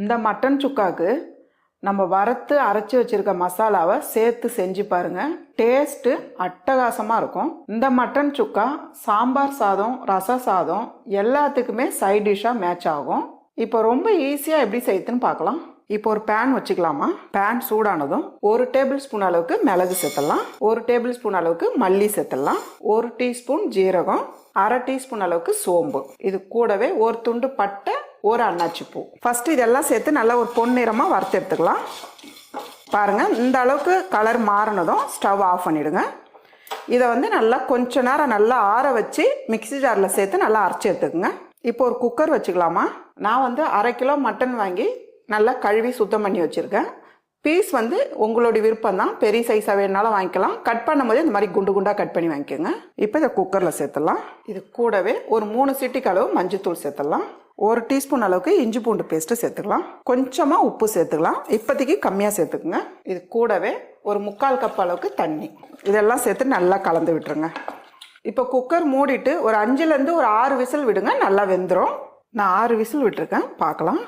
இந்த மட்டன் சுக்காவுக்கு நம்ம வறுத்து அரைச்சி வச்சிருக்க மசாலாவை சேர்த்து செஞ்சு பாருங்க. டேஸ்ட்டு அட்டகாசமாக இருக்கும். இந்த மட்டன் சுக்கா சாம்பார் சாதம், ரச சாதம் எல்லாத்துக்குமே சைட் டிஷ்ஷாக மேட்ச் ஆகும். இப்போ ரொம்ப ஈஸியாக எப்படி செய்யுதுன்னு பார்க்கலாம். இப்போ ஒரு பேன் வச்சுக்கலாமா. பேன் சூடானதும் 1 டேபிள் ஸ்பூன் அளவுக்கு மிளகு சேர்த்துடலாம், 1 டேபிள் ஸ்பூன் அளவுக்கு மல்லி சேர்த்துடலாம், 1 டீஸ்பூன் ஜீரகம், 1/2 டீஸ்பூன் அளவுக்கு சோம்பு, இது கூடவே ஒரு துண்டு பட்டை, ஒரு அன்னாச்சி பூ. ஃபர்ஸ்ட் இதெல்லாம் சேர்த்து நல்லா ஒரு பொன்னிறமாக வறுத்து எடுத்துக்கலாம். பாருங்க, இந்த அளவுக்கு கலர் மாறினதும் ஸ்டவ் ஆஃப் பண்ணிடுங்க. இதை நல்லா கொஞ்ச நேரம் நல்லா ஆற வச்சு மிக்ஸி ஜாரில் சேர்த்து நல்லா அரைச்சி எடுத்துக்கோங்க. இப்போ ஒரு குக்கர் வச்சுக்கலாமா. நான் 1/2 கிலோ மட்டன் வாங்கி நல்லா கழுவி சுத்தம் பண்ணி வச்சுருக்கேன். பீஸ் உங்களுடைய விருப்பம் தான், பெரிய சைஸாக வேணுனாலும் வாங்கிக்கலாம். கட் பண்ணும்போது இந்த மாதிரி குண்டு குண்டாக கட் பண்ணி வாங்கிக்கோங்க. இப்போ இதை குக்கரில் சேர்த்துடலாம். இது கூடவே ஒரு 3 சீட்டிக்கு அளவு மஞ்சத்தூள் சேர்த்துடலாம், 1 டீஸ்பூன் அளவுக்கு இஞ்சி பூண்டு பேஸ்ட்டு சேர்த்துக்கலாம், கொஞ்சமாக உப்பு சேர்த்துக்கலாம், இப்போதைக்கு கம்மியாக சேர்த்துக்குங்க. இது கூடவே ஒரு 3/4 கப் அளவுக்கு தண்ணி, இதெல்லாம் சேர்த்து நல்லா கலந்து விட்டுருங்க. இப்போ குக்கர் மூடிட்டு ஒரு 5லேருந்து ஒரு 6 விசில் விடுங்க, நல்லா வெந்துடும். நான் 6 விசில் விட்டுருக்கேன், பார்க்கலாம்.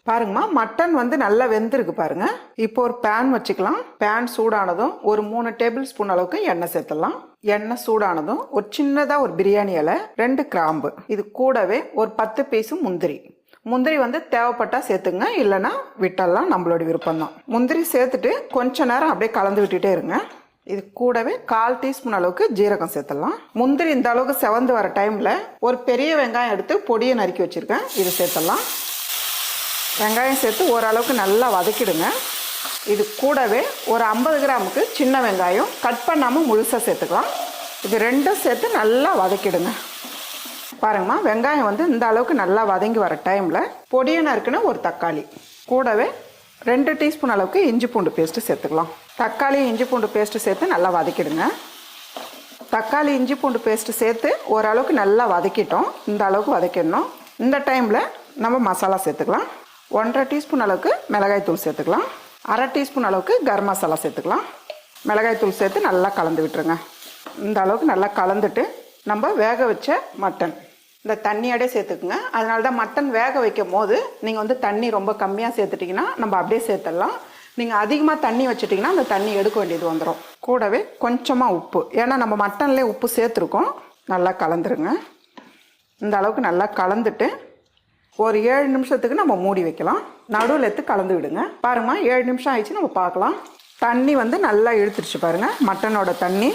பாருங்கம்மா, மட்டன் நல்லா வெந்திருக்கு பாருங்க. இப்போ ஒரு பேன் வச்சுக்கலாம். பேன் சூடானதும் ஒரு 3 டேபிள் ஸ்பூன் அளவுக்கு எண்ணெய் சேர்த்துடலாம். எண்ணெய் சூடானதும் ஒரு சின்னதாக ஒரு பிரியாணி இலை, 2 கிராம்பு, இது கூடவே ஒரு 10 பீஸு முந்திரி. முந்திரி தேவைப்பட்டா சேர்த்துங்க, இல்லைன்னா விட்டெல்லாம் நம்மளோட விருப்பம் தான். முந்திரி சேர்த்துட்டு கொஞ்ச நேரம் அப்படியே கலந்து விட்டுட்டே இருங்க. இது கூடவே 1/4 டீஸ்பூன் அளவுக்கு ஜீரகம் சேர்த்துடலாம். முந்திரி இந்த அளவுக்கு செவந்து வர டைமில் ஒரு பெரிய வெங்காயம் எடுத்து பொடியை நறுக்கி வச்சுருக்கேன், இது சேர்த்துடலாம். வெங்காயம் சேர்த்து ஓரளவுக்கு நல்லா வதக்கிடுங்க. இது கூடவே ஒரு 50 கிராமுக்கு சின்ன வெங்காயம் கட் பண்ணாமல் முழுசாக சேர்த்துக்கலாம். இது ரெண்டும் சேர்த்து நல்லா வதக்கிடுங்க. பாருங்கம்மா, வெங்காயம் இந்த அளவுக்கு நல்லா வதங்கி வர டைமில் பொடியை நறுக்குன்னு ஒரு தக்காளி, கூடவே 2 டீஸ்பூன் அளவுக்கு இஞ்சி பூண்டு பேஸ்ட்டு சேர்த்துக்கலாம். தக்காளி இஞ்சி பூண்டு பேஸ்ட்டு சேர்த்து நல்லா வதக்கிடுங்க. தக்காளி இஞ்சி பூண்டு பேஸ்ட்டு சேர்த்து ஓரளவுக்கு நல்லா வதக்கிட்டோம். இந்த அளவுக்கு வதக்கிடணும். இந்த டைமில் நம்ம மசாலா சேர்த்துக்கலாம். 1/2 டீஸ்பூன் அளவுக்கு மிளகாய் தூள் சேர்த்துக்கலாம், 1/2 டீஸ்பூன் அளவுக்கு கரம் மசாலா சேர்த்துக்கலாம். மிளகாய் தூள் சேர்த்து நல்லா கலந்து விட்டுருங்க. இந்த அளவுக்கு நல்லா கலந்துட்டு நம்ம வேக வச்ச மட்டன் இந்த தண்ணியோடே சேர்த்துக்குங்க. அதனால தான் மட்டன் வேக வைக்கும் போது நீங்கள் தண்ணி ரொம்ப கம்மியாக சேர்த்துட்டிங்கன்னா நம்ம அப்படியே சேர்த்துடலாம். நீங்கள் அதிகமாக தண்ணி வச்சுட்டிங்கன்னா அந்த தண்ணி எடுக்க வேண்டியது வந்துடும். கூடவே கொஞ்சமாக உப்பு, ஏன்னா நம்ம மட்டன்லேயே உப்பு சேர்த்துருக்கோம். நல்லா கலந்துருங்க. இந்த அளவுக்கு நல்லா கலந்துட்டு ஒரு 7 நிமிஷத்துக்கு நம்ம மூடி வைக்கலாம். நடுவில் எடுத்து கலந்து விடுங்க. பாருங்கம்மா, 7 நிமிஷம் ஆயிடுச்சு, நம்ம பார்க்கலாம். தண்ணி நல்லா இழுத்துருச்சு பாருங்கள். மட்டனோட தண்ணி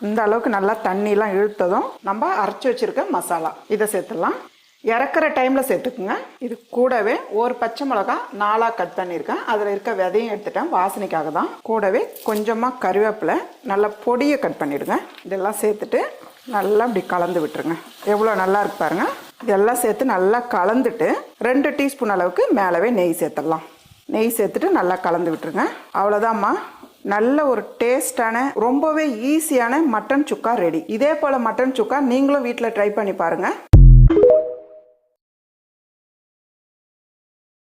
இந்த அளவுக்கு நல்லா தண்ணியெலாம் இழுத்ததும் நம்ம அரைச்சி வச்சுருக்க மசாலா இதை சேர்த்துடலாம். இறக்குற டைமில் சேர்த்துக்குங்க. இது கூடவே ஒரு பச்சை மிளகா 4ஆக கட் பண்ணியிருக்கேன், அதில் இருக்க விதையும் எடுத்துட்டேன், வாசனைக்காக தான். கூடவே கொஞ்சமாக கருவேப்பிலை நல்லா பொடியை கட் பண்ணிவிடுங்க. இதெல்லாம் சேர்த்துட்டு நல்லா இப்படி கலந்து விட்டுருங்க. எவ்வளோ நல்லா இருக்கு பாருங்கள். இதெல்லாம் சேர்த்து நல்லா கலந்துட்டு 2 டீஸ்பூன் அளவுக்கு மேலவே நெய் சேர்த்துடலாம். நெய் சேர்த்துட்டு நல்லா கலந்து விட்டுருங்க. அவ்வளோதாம்மா, நல்ல ஒரு டேஸ்டான ரொம்பவே ஈஸியான மட்டன் சுக்கா ரெடி. இதே போல் மட்டன் சுக்கா நீங்களும் வீட்டில் ட்ரை பண்ணி பாருங்கள்.